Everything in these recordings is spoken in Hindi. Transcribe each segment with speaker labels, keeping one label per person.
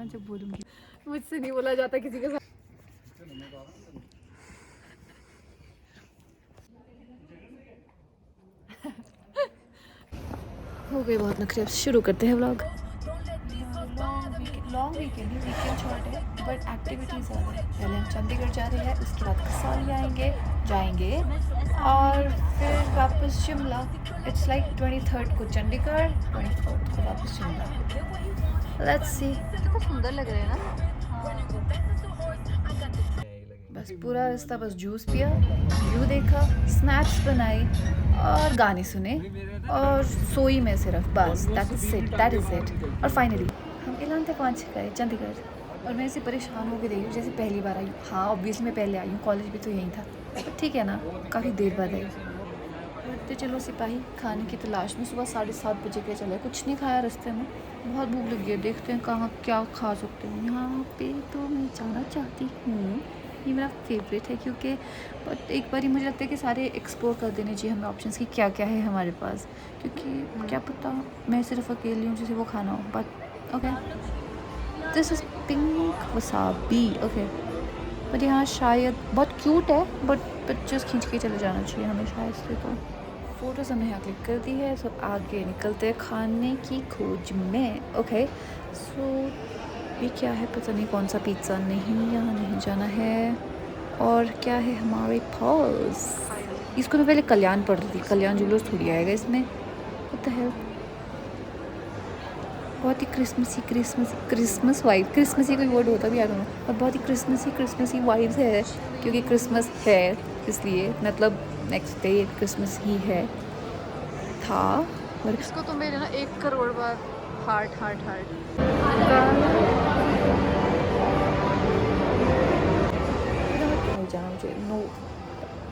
Speaker 1: से बोलूँगी, मुझसे नहीं बोला जाता किसी के साथ। हो गए बहुत नखरे, शुरू करते हैं व्लॉग। लॉन्ग वीकेंड है, वीकेंड शॉर्ट है बट एक्टिविटीज़ ज़्यादा है। पहले हम चंडीगढ़ जा रहे हैं, उसके बाद कसौली जाएंगे और फिर वापस शिमला। इट्स लाइक 23rd को चंडीगढ़, 24th को वापस शिमला। Let's see. कितना सुंदर लग रहे हैं ना। बस पूरा रास्ता बस जूस पिया, व्यू देखा, स्नैप्स बनाई और गाने सुने और सोई में सिर्फ, बस दैट इज़ इट। और फाइनली हम एलान तक पहुँच गए चंडीगढ़। और मैं ऐसे परेशान होकर देखी हूँ जैसे पहली बार आई हूँ। हाँ ऑब्वियसली मैं पहले आई हूँ, कॉलेज भी तो यहीं था, पर ठीक है ना, काफ़ी देर बाद आई। तो चलो सिपाही खाने की तलाश में सुबह 7:30 बजे के चले। कुछ नहीं खाया रास्ते में, बहुत भूख लगी है, देखते हैं कहाँ क्या खा सकते हैं। यहाँ पे तो मैं जाना चाहती हूँ, ये मेरा फेवरेट है क्योंकि बट एक बार ही मुझे लगता है कि सारे एक्सप्लोर कर देने चाहिए हमें ऑप्शंस की क्या क्या है हमारे पास, क्योंकि क्या पता मैं सिर्फ अकेली हूँ जिसे वो खाना हो। But okay, this is pink wasabi. Okay, but यहाँ शायद बहुत क्यूट है बट पिक्चर्स खींच के चले जाना चाहिए हमें शायद से। तो फ़ोटोज़ हमने यहाँ क्लिक कर दी है, सो आगे निकलते हैं खाने की खोज में। ओके सो ये क्या है पता नहीं, कौन सा पिज़्ज़ा, नहीं यहाँ नहीं जाना है। और क्या है हमारे पास, इसको मैं पहले कल्याण पढ़ रही थी, कल्याण ज्वेलर्स थोड़ी आएगा इसमें, व्हाट द हेल। बहुत ही क्रिसमस वाइब, क्रिसमसी कोई वर्ड होता भी आ रहा और बहुत ही क्रिसमसी वाइब्स है क्योंकि क्रिसमस है, इसलिए मतलब नेक्स्ट डे क्रिसमस ही है था। और इसको तो मेरे ना 1 करोड़ बार हार्ट जाना मुझे, नो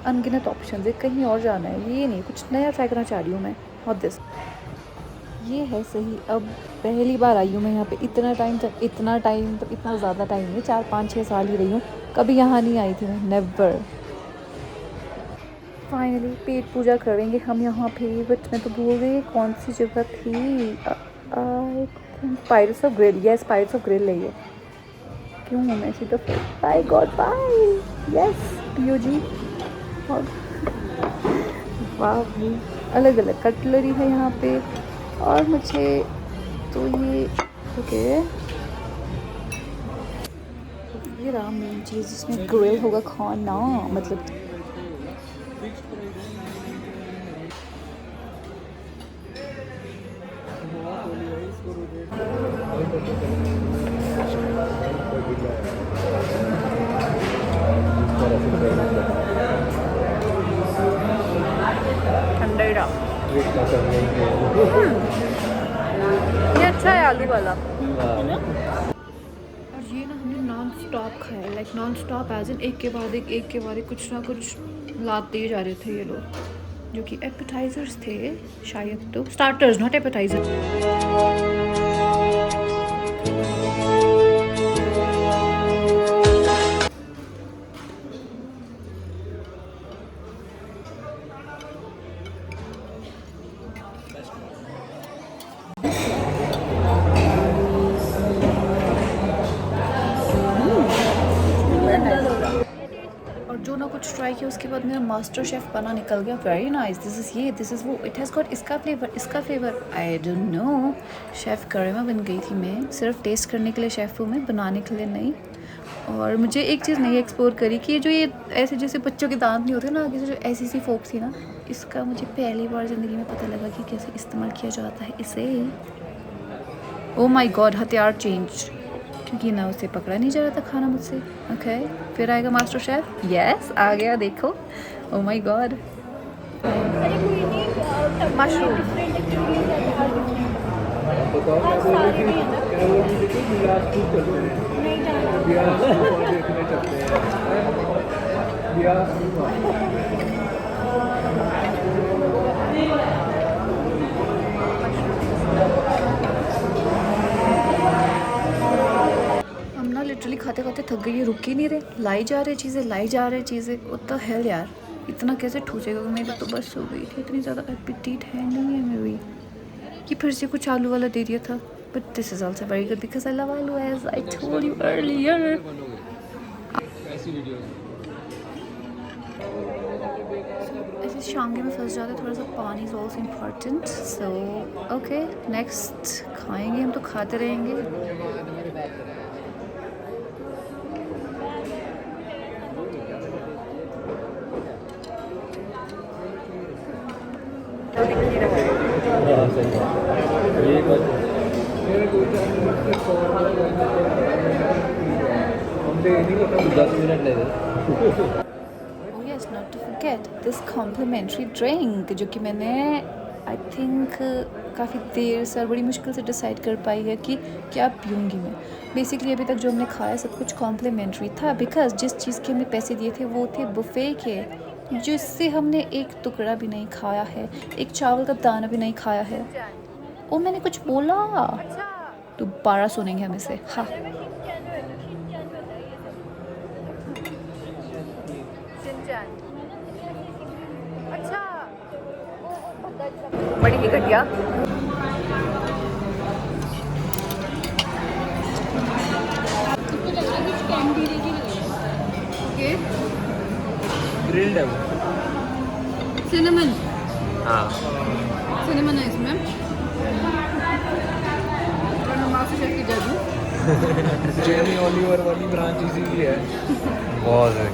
Speaker 1: अनगिनत ऑप्शन है, कहीं और जाना है, ये नहीं कुछ नया ट्राई करना चाह रही हूँ मैं। और दिस ये है सही। अब पहली बार आई हूँ मैं यहाँ पे, इतना टाइम तो इतना ज़्यादा टाइम नहीं, 4-5-6 साल ही रही हूँ, कभी यहाँ नहीं आई थी मैं, नेवर। फाइनली पेट पूजा करेंगे हम यहाँ पे, बट मैं तो भूल गई कौन सी जगह थी। I think Pirates of Grill, yes Pirates of Grill है ये। क्यों हूँ मैं सीधा, by God bye, yes POG। और वाह भाई, अलग अलग कटलरी है यहाँ पे। और मुझे तो ये ओके, ये रहा मेन चीज़ जिसमें ग्रिल होगा खाना, मतलब ठंडा ही रहा। ये अच्छा है आलू वाला। और ये ना हमने नॉन स्टॉप खाया, like nonstop as in एक के बाद एक कुछ ना कुछ लाते ही जा रहे थे ये लोग, जो कि एपेटाइजर्स थे शायद, तो स्टार्टर्स नॉट एपेटाइजर। और जो ना कुछ ट्राई किया उसके बाद मेरा मास्टर शेफ़ बना निकल गया, वेरी नाइस, दिस इज़ वो, इट हैज़ गॉट इसका flavour I don't know. Chef Karima बन गई थी मैं, सिर्फ टेस्ट करने के लिए शेफ़ हूँ मैं, बनाने के लिए नहीं। और मुझे एक चीज़ नहीं एक्सप्लोर करी कि जो ये ऐसे जैसे बच्चों के दांत नहीं होते ना, आगे से जो ऐसी सी फोक थी ना, इसका मुझे पहली बार ज़िंदगी में पता लगा कि कैसे इस्तेमाल किया जाता है इसे। ओ माई गॉड, हथियार चेंज, क्योंकि ना उसे पकड़ा नहीं जा रहा था खाना मुझसे। ओके फिर आएगा मास्टर शेफ, यस आ गया, देखो oh my God. Mushroom literally खाते खाते थक गई है, रुक ही नहीं रहे, लाई जा रहे चीज़ें व्हाट द हेल यार, इतना कैसे ठूसेगा। मेरी तो बस हो गई थी, इतनी ज़्यादा एपिटाइट है नहीं है मेरी। ये फिर से कुछ आलू वाला दे दिया था, But this is also very good because I love aloo, as I told you earlier. ऐसे शांगे में फंस जाते, थोड़ा सा पानी is also important. So okay, next खाएंगे हम तो खाते रहेंगे. Oh yes, not to forget this complimentary drink, जो कि मैंने आई थिंक काफ़ी देर से और बड़ी मुश्किल से डिसाइड कर पाई है कि क्या पीऊँगी मैं. बेसिकली अभी तक जो हमने खाया सब कुछ कॉम्प्लीमेंट्री था, बिकॉज जिस चीज़ के हमने पैसे दिए थे वो थे बुफ़े के, जिससे हमने एक टुकड़ा भी नहीं खाया है, एक चावल का दाना भी नहीं खाया है. ओ मैंने कुछ बोला? दोबारा सुनेंगे हम इसे. हाँ, बड़ी ही घटिया.
Speaker 2: ग्रिल्ड है वो.
Speaker 3: सिनेमन,
Speaker 2: हाँ.
Speaker 3: सिनेमन है इसमें. और मास्टर शेफ की जादू.
Speaker 2: जेमी ओलिवर वाली ब्रांच इसी की है. बहुत है.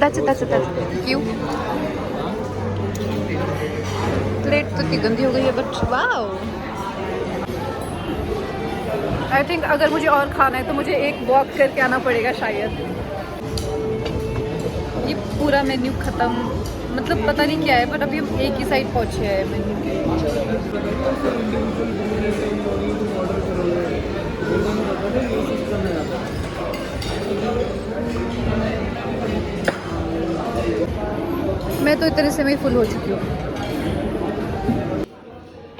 Speaker 1: that's it. क्यों? प्लेट तो इतनी गंदी हो गई है, बट वाओ. आई थिंक अगर मुझे और खाना है तो मुझे एक वॉक करके आना पड़ेगा शायद. ये पूरा मेन्यू ख़त्म, मतलब पता नहीं क्या है, बट अभी हम एक ही साइड पहुँचे हैं मेन्यू के. मैं तो इतने से में फुल हो चुकी हूँ.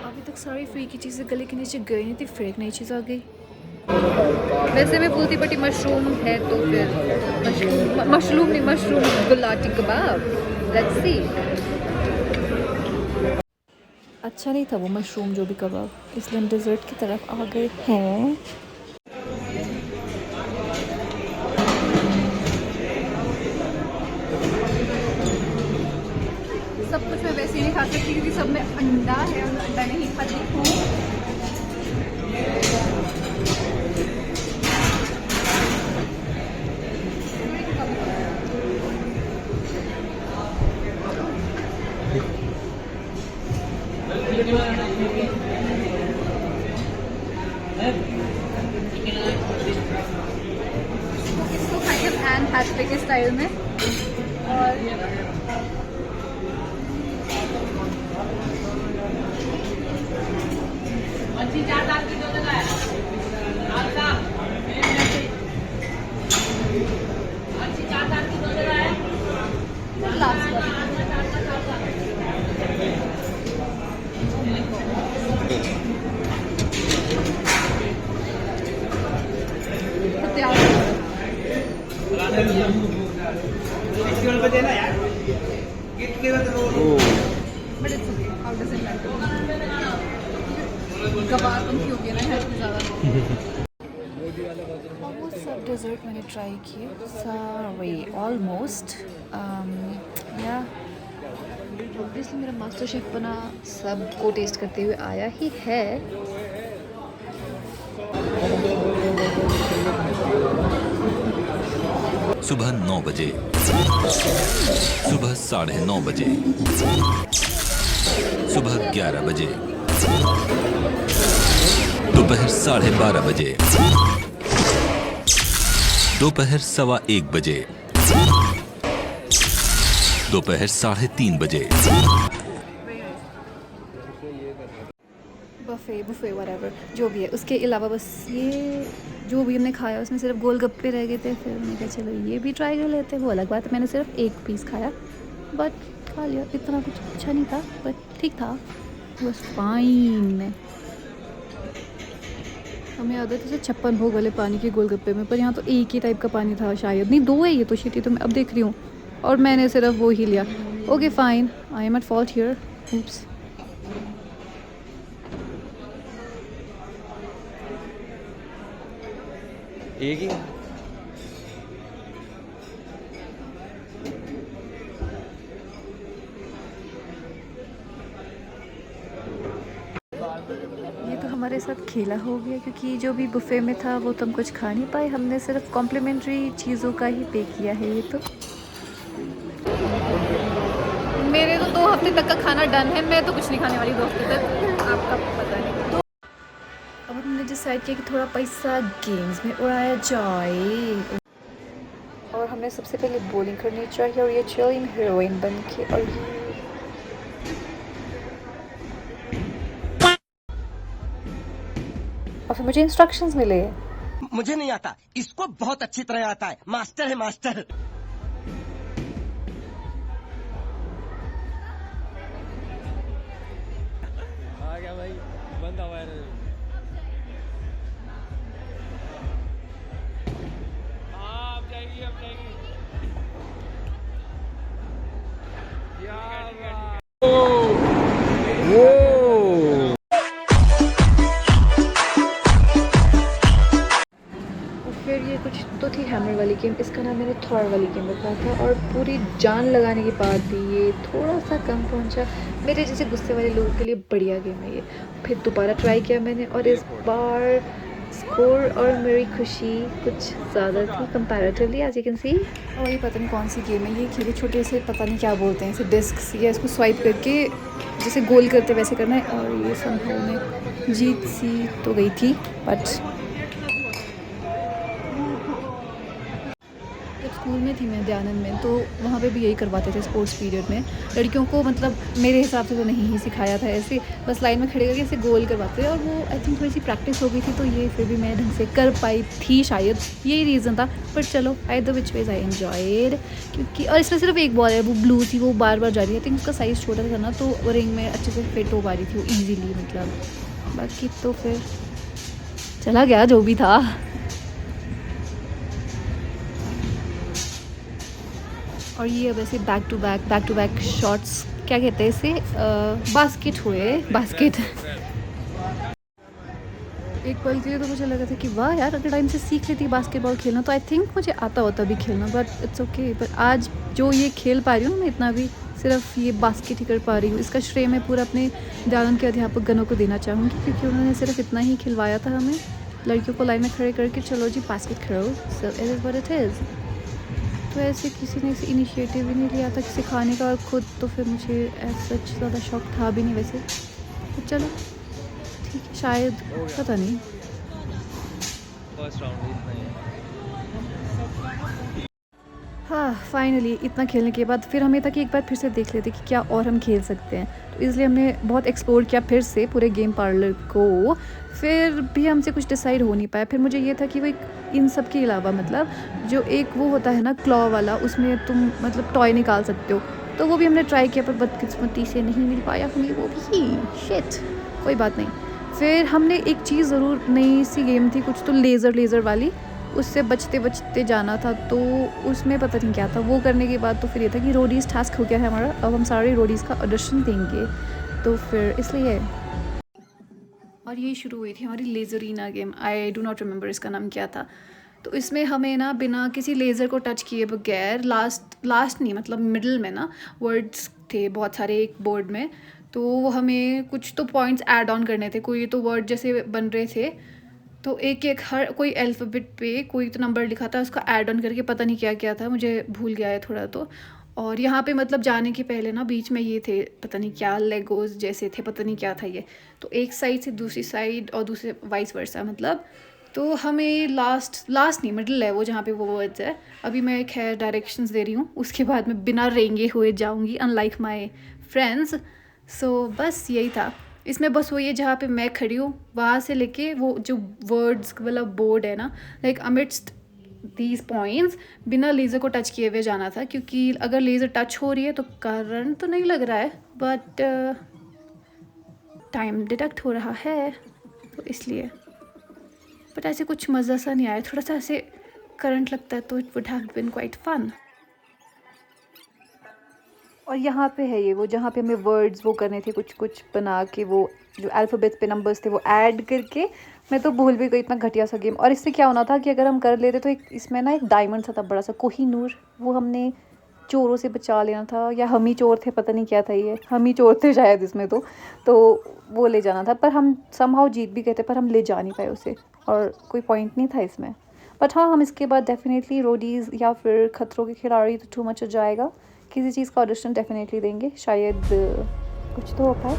Speaker 1: अभी तक सारी फ्री की चीज़ें गले के नीचे गई नहीं थी, फिर एक नई चीज़ आ गई. वैसे मैं फूलती पट्टी मशरूम है तो फिर mushroom Gulati kebab. Let's see. अच्छा नहीं था वो मशरूम जो भी कबाब, इसलिए हम डिज़र्ट की तरफ आ गए हैं. सब कुछ मैं वैसे ही नहीं खा सकती क्योंकि सब में अंडा है और अंडा नहीं खाती हूँ. इसको खाएंगे एंड हैचबैक के स्टाइल में. और ऑलमोस्ट सब डेजर्ट मैंने ट्राई किए सारे, ऑलमोस्ट. या ऑब्वियसली मेरा मास्टर शेफ बना सबको टेस्ट करते हुए आया ही है.
Speaker 4: सुबह 9 बजे, सुबह 9:30 बजे, सुबह 11 बजे, दोपहर 12:30 बजे, दोपहर 1:15 बजे, दोपहर 3:30 बजे.
Speaker 1: बुफे व्हाटएवर जो भी है, उसके अलावा बस ये जो भी हमने खाया उसमें सिर्फ गोलगप्पे रह गए थे. फिर मैंने कहा चलो ये भी ट्राई कर लेते हैं. वो अलग बात है, मैंने सिर्फ एक पीस खाया बट खा लिया. इतना कुछ अच्छा नहीं था बट ठीक था, बस फाइन. हमें याद है जैसे 56 भोग वाले पानी के गोलगप्पे में, पर यहाँ तो एक ही टाइप का पानी था शायद, नहीं 2 है ये तो. शिट, तो मैं अब देख रही हूँ और मैंने सिर्फ वो ही लिया। Okay fine, I am at fault here, oops।
Speaker 2: एक ही
Speaker 1: ये तो हमारे साथ खेला हो गया, क्योंकि जो भी बुफे में था वो तो हम कुछ खा नहीं पाए, हमने सिर्फ कॉम्प्लीमेंट्री चीज़ों का ही पे किया है। ये तो मेरे तो 2 हफ्ते तक का खाना डन है, मैं तो कुछ नहीं खाने वाली 2 हफ्ते तक, आपका पता नहीं। अब हमने डिसाइड किया कि थोड़ा पैसा गेम्स में उड़ाया जाए, और हमें सबसे पहले बॉलिंग करनी चाहिए, और ये चिलिंग हीरोइन बन के, और फिर मुझे इंस्ट्रक्शंस मिले।
Speaker 5: मुझे नहीं आता, इसको बहुत अच्छी तरह आता है, मास्टर है मास्टर।
Speaker 2: आ गया भाई, बंद हुआ है। हाँ, अब जाएगी, अब जाएगी।
Speaker 1: फिर ये कुछ तो थी हैमर वाली गेम, इसका नाम मैंने थॉर वाली गेम रखा था, और पूरी जान लगाने के बाद भी ये थोड़ा सा कम पहुंचा। मेरे जैसे गुस्से वाले लोगों के लिए बढ़िया गेम है ये। फिर दोबारा ट्राई किया मैंने, और इस बार स्कोर और मेरी खुशी कुछ ज़्यादा थी comparatively, as you can see. और ये पता नहीं कौन सी गेम है, ये खेले छोटे से, पता नहीं क्या बोलते हैं इसे, डिस्क या इसको स्वाइप करके जैसे गोल करते वैसे करना है। और ये संभव में जीत सी तो गई थी, बट स्कूल में थी मैं दयानंद में, तो वहाँ पे भी यही करवाते थे स्पोर्ट्स पीरियड में लड़कियों को, मतलब मेरे हिसाब से तो नहीं ही सिखाया था ऐसे, बस लाइन में खड़े करके ऐसे गोल करवाते थे, और वो आई थिंक थोड़ी सी प्रैक्टिस हो गई थी, तो ये फिर भी मैं ढंग से कर पाई थी शायद, यही रीज़न था। बट चलो, either which ways I enjoyed, क्योंकि और इसमें सिर्फ एक बॉल है, वो ब्लू थी, वो बार बार जा रही है। आई थिंक उसका साइज़ छोटा था ना, तो वो रिंग में अच्छे से फिट हो पा रही थी वो ईजीली, मतलब बाकी तो फिर चला गया जो भी था। और ये अब ऐसे बैक टू बैक शॉट्स, क्या कहते हैं इसे, बास्केट हुए, बास्केट। एक पल के लिए तो मुझे लगा था कि वाह यार, अगर टाइम से सीख लेती बास्केटबॉल खेलना तो आई थिंक मुझे आता होता भी खेलना, बट इट्स ओके। बट आज जो ये खेल पा रही हूँ मैं इतना भी, सिर्फ ये बास्केट ही कर पा रही हूँ, इसका श्रेय मैं पूरा अपने दयानंद के अध्यापक गणों को देना चाहूँगी, क्योंकि उन्होंने सिर्फ इतना ही खिलवाया था हमें, लड़कियों को लाइन में खड़े करके चलो जी basket Khelo, so it is what it is. तो ऐसे किसी ने ऐसे इनिशिएटिव भी नहीं लिया था किसी खाने का, और ख़ुद तो फिर मुझे ऐसा ज़्यादा शौक था भी नहीं वैसे, तो चलो ठीक है, शायद पता नहीं।
Speaker 2: फर्स्ट राउंड इतना ही है।
Speaker 1: हाँ फाइनली इतना खेलने के बाद फिर हमें था कि एक बार फिर से देख लेते कि क्या और हम खेल सकते हैं, तो इसलिए हमने बहुत एक्सप्लोर किया फिर से पूरे गेम पार्लर को, फिर भी हमसे कुछ डिसाइड हो नहीं पाया। फिर मुझे ये था कि वो एक इन सब के अलावा, मतलब जो एक वो होता है ना क्लॉ वाला, उसमें तुम मतलब टॉय निकाल सकते हो, तो वो भी हमने ट्राई किया, पर बदकिस्मती से नहीं मिल पाया हमें वो भी, शिट, कोई बात नहीं। फिर हमने एक चीज़ ज़रूर, नई सी गेम थी कुछ तो लेज़र वाली, उससे बचते बचते जाना था, तो उसमें पता नहीं क्या था, वो करने के बाद तो फिर ये था कि रोडीज़ टास्क हो गया है हमारा, अब हम सारे रोडीज़ का ऑडिशन देंगे, तो फिर इसलिए। और ये शुरू हुई थी हमारी लेज़रीना game, I do not remember इसका नाम क्या था। तो इसमें हमें ना बिना किसी लेज़र को टच किए बगैर, लास्ट नहीं मतलब मिडल में ना वर्ड्स थे बहुत सारे एक बोर्ड में, तो हमें कुछ तो पॉइंट्स ऐड ऑन करने थे, कोई तो वर्ड जैसे बन रहे थे, तो एक एक हर कोई अल्फ़ाबेट पे कोई तो नंबर लिखा था, उसका ऐड ऑन करके पता नहीं क्या क्या था, मुझे भूल गया है थोड़ा तो। और यहाँ पे मतलब जाने के पहले ना बीच में ये थे, पता नहीं क्या लेगोज जैसे थे, पता नहीं क्या था ये, तो एक साइड से दूसरी साइड और दूसरे वाइस वर्सा मतलब, तो हमें लास्ट नहीं मिडल है वो जहाँ पे वो वर्ड्स है। अभी मैं एक है डायरेक्शंस दे रही हूँ, उसके बाद मैं बिना रेंगे हुए जाऊँगी, अनलाइक माई फ्रेंड्स। सो बस यही था इसमें, बस वो ये जहाँ पे मैं खड़ी हूँ वहाँ से लेके वो जो वर्ड्स वाला बोर्ड है ना, लाइक अमिडस्ट दीज पॉइंट्स बिना लेज़र को टच किए हुए जाना था, क्योंकि अगर लेज़र टच हो रही है तो करंट तो नहीं लग रहा है, बट टाइम डिडक्ट हो रहा है, तो इसलिए। बट ऐसे कुछ मज़ा सा नहीं आया, थोड़ा सा ऐसे करंट लगता है तो it would have been quite fun. और यहाँ पे है ये वो जहाँ पे हमें वर्ड्स वो करने थे, कुछ कुछ बना के वो जो अल्फ़ाबेट्स पे नंबर्स थे वो ऐड करके। मैं तो भूल भी गई, इतना घटिया सा गेम। और इससे क्या होना था कि अगर हम कर लेते तो एक इसमें ना एक डायमंड सा था बड़ा सा, कोहिनूर, वो हमने चोरों से बचा लेना था, या हम ही चोर थे, पता नहीं क्या था ये, हम ही चोर थे शायद इसमें। तो वो ले जाना था, पर हम समहाउ जीत भी गए थे, पर हम ले जा नहीं पाए उसे, और कोई पॉइंट नहीं था इसमें। बट हाँ, हम इसके बाद डेफिनेटली रोडीज़ या फिर खतरों के खिलाड़ी तो टू मच हो जाएगा, किसी चीज़ का ऑडिशन डेफिनेटली देंगे, शायद कुछ तो हो पाए।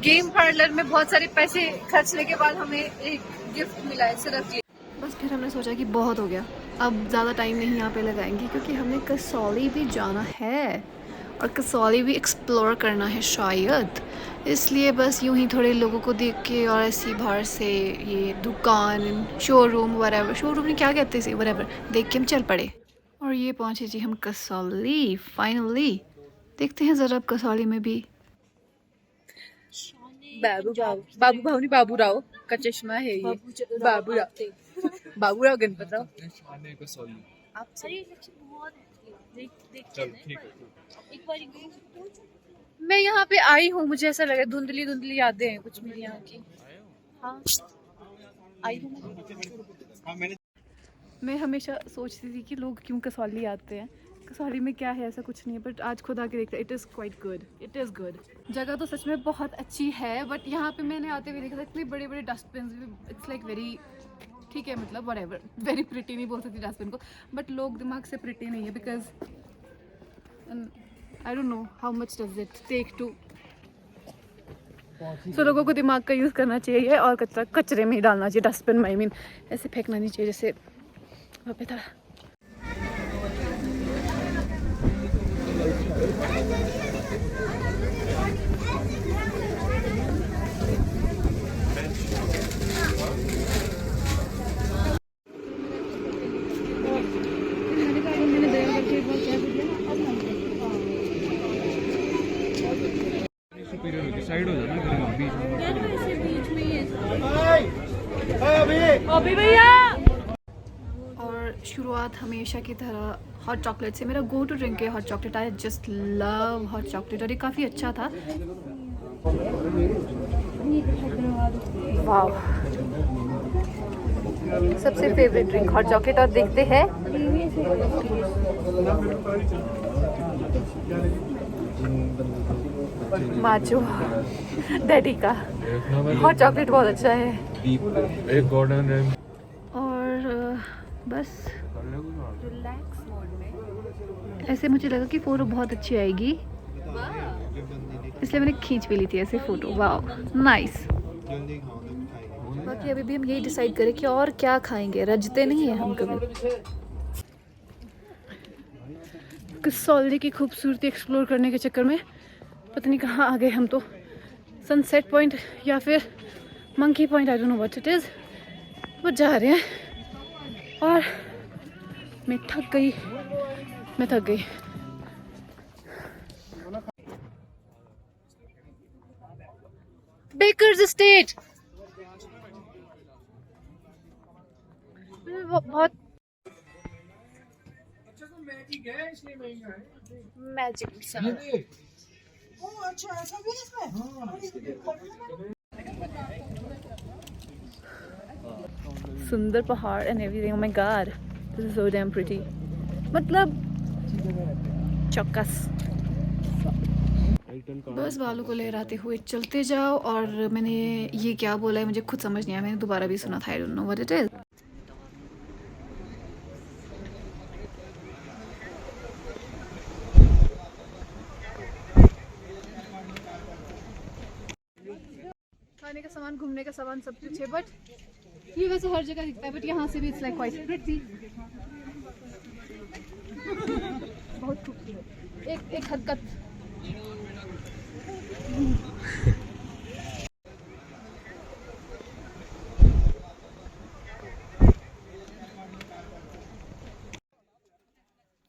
Speaker 1: गेम पार्लर में बहुत सारे पैसे खर्चने के बाद हमें एक गिफ्ट मिला है, सिर्फ ये। बस फिर हमने सोचा कि बहुत हो गया, अब ज़्यादा टाइम नहीं यहाँ पे लगाएंगे, क्योंकि हमने कसौली भी जाना है और कसौली भी एक्सप्लोर करना है शायद। इसलिए बस यूं ही थोड़े लोगों को देख के और ऐसी बाहर से ये दुकान, शोरूम वरेवर, शोरूम नहीं क्या कहते इसे, वरेवर, देख के हम चल पड़े और ये पहुँचे जी हम कसौली फाइनली। देखते हैं ज़रा अब कसौली में भी।
Speaker 3: बाबू भावनी बाबू राव का चश्मा है ये। बाबू राव गणपत राव। मैं यहाँ पे आई हूँ, मुझे ऐसा लगा धुंधली धुंधली यादें हैं कुछ मेरी यहाँ की। हाँ आई हूँ मैं हमेशा सोचती थी कि लोग क्यों कसौली आते हैं, कसौली में क्या है, ऐसा कुछ नहीं है, बट आज खुद आके देखते it is quite good, it is good. जगह तो सच में बहुत अच्छी है, बट यहाँ पे मैंने आते हुए देखा था इतने बड़े बड़े डस्टबिन, इट्स लाइक वेरी, ठीक है मतलब व्हाटएवर, वेरी प्रिटी नहीं बोल सकती डस्टबिन को, बट लोग दिमाग से प्रिटी नहीं है, because I don't know how much does it take to. So लोगों को दिमाग का यूज़ करना चाहिए और कचरा कचरे में ही डालना चाहिए, डस्टबिन में, आई मीन ऐसे फेंकना नहीं चाहिए जैसे वहाँ पे था।
Speaker 2: साइड हो जाना बीच में।
Speaker 3: अभी भैया।
Speaker 1: और शुरुआत हमेशा की तरह हॉट चॉकलेट से। मेरा गो टू ड्रिंक है hot chocolate, I just love hot chocolate, और ये काफ़ी अच्छा था। वाह, सबसे फेवरेट ड्रिंक हॉट चॉकलेट। और देखते हैं माचो डैडी का हॉट चॉकलेट बहुत अच्छा है।
Speaker 2: एक गॉर्डन है
Speaker 1: और बस रिलैक्स मोड में ऐसे मुझे लगा कि फ़ोटो बहुत अच्छी आएगी, इसलिए मैंने खींच भी ली थी ऐसे फ़ोटो। वाह नाइस। बाकी अभी भी हम यही डिसाइड करें कि और क्या खाएंगे, रजते नहीं है हम कभी। कसौली की खूबसूरती एक्सप्लोर करने के चक्कर में पता नहीं कहाँ आ गए हम तो, सनसेट पॉइंट या फिर monkey point, I don't know what it is, वो जा रहे हैं। और मैं थक गई। बेकर्स एस्टेट बहुत मैजिक सा। सुंदर पहाड़ and everything, oh my God this is so damn pretty, मतलब चौकस। बस बालों को लहराते हुए चलते जाओ। और मैंने ये क्या बोला है मुझे खुद समझ नहीं आया, मैंने दोबारा भी सुना था, आई don't know what it is. खाने का सामान, घूमने का सामान, सब कुछ है, बट ये वैसे हर जगह दिखता है, बट यहाँ से भी इट्स लाइक क्वाइट प्रिटी, बहुत खूबसूरत। एक हरकत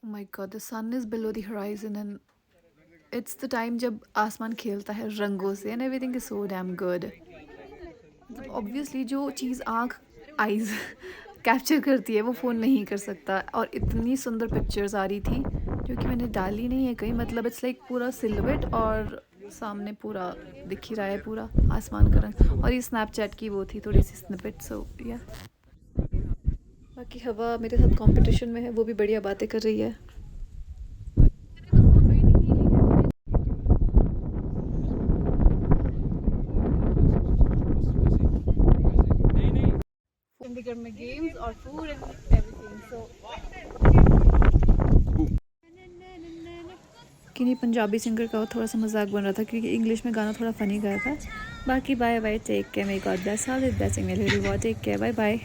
Speaker 1: Oh my God, the sun is below the horizon and it's the time जब आसमान खेलता है रंगों से and everything is so damn good. Obviously जो चीज़ आँख आइज़ कैप्चर करती है, वो फ़ोन नहीं कर सकता। और इतनी सुंदर पिक्चर्स आ रही थी जो कि मैंने डाली नहीं है कहीं, मतलब इट्स लाइक पूरा सिलवेट और सामने पूरा दिख ही रहा है पूरा आसमान का रंग। और ये स्नैपचैट की वो थी थोड़ी सी स्निपेट, सो या। बाकी हवा मेरे साथ कंपटीशन में है, वो भी बढ़िया बातें कर रही है।
Speaker 3: चंडीगढ़ में गेम्स और फूड एंड एवरीथिंग। सो
Speaker 1: किन्हीं पंजाबी सिंगर का थोड़ा सा मजाक बन रहा था क्योंकि इंग्लिश में गाना थोड़ा फनी गाया था। बाकी bye bye, take care, may God bless all, with blessing, take care, bye bye.